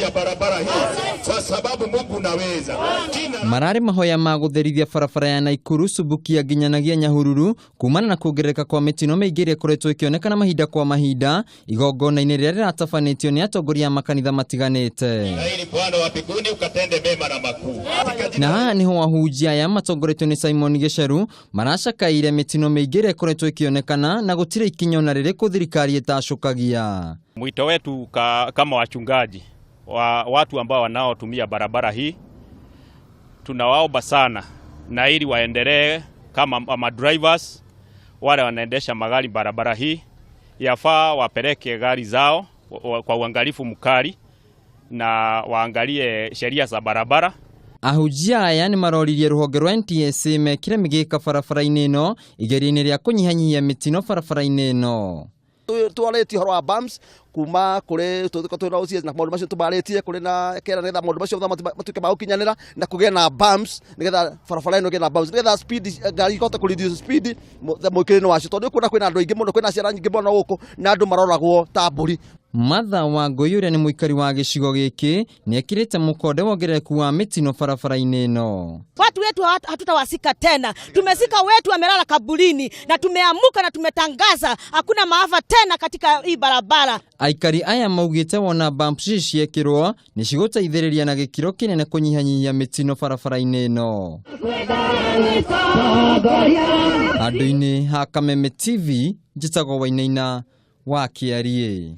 ya barabara hii kwa sababu Mungu naweza. Marari mahoya ma gutherithia barabara ya Nakuru-Subukia-Nyahururu kumana na kuongerereka kwa mitino miingi iria ikoretwo ikionekana mahinda kwa mahinda igongona-ini riria riratabanitio ni atongoria a makanitha matiganite. Ili Bwana wa mbinguni ukatende mema na makuu. Na niho ahunjia aya matongoretio ni Simon Gicheru maracakaire mitino miingi iria ikoretwo ikionekana na gutire ikinyo na riri thirikari itacokagia. Mwito wetu kama wachungaji wa watu ambao wanaotumia barabara hii, tunawaomba sana na ili waendelee kama drivers wale wanaendesha magari barabara hii, yafaa wapeleke gari zao kwa uangalifu mkali na waangalie sheria za barabara. Ahunjia aya ni maroririe ruhonge rwa NTSA mekire migika barabara-ini ino igeri-ini ria kunyihanyihia mitino barabara-ini ino. Tuareti horo wa bumps kuma kure twira ucie na maundu macio tubaretie kuri na kera netha maundu macio matuke maukinyanira na kugia na bumps nigetha barabara ino gena bumps nigetha speed gari ikota ku reduce speed mwikirino wacio tondu kuna kwina andu ingi muno kwina ciara nyingi muno guku na andu maroragwo ta mburi. Matha wa Ngoyure ni muikari wa gicigo giki ni ekirite mukonde wongerereku wa mitino barabara-ini ino. Watu wetu hatutawasika tena. Tumesika wetu wamelala kaburini na tumeamuka na tumetangaza hakuna maafa tena katika hii barabara. Aikari aya maugite wona bumps ciekirwo ni cigutaithiriria na gikiro kinene kunyihanyihia mitino barabara-ini ino. Andu-ini ha Kameme TV njitagwo Wainaina wa Kiarie.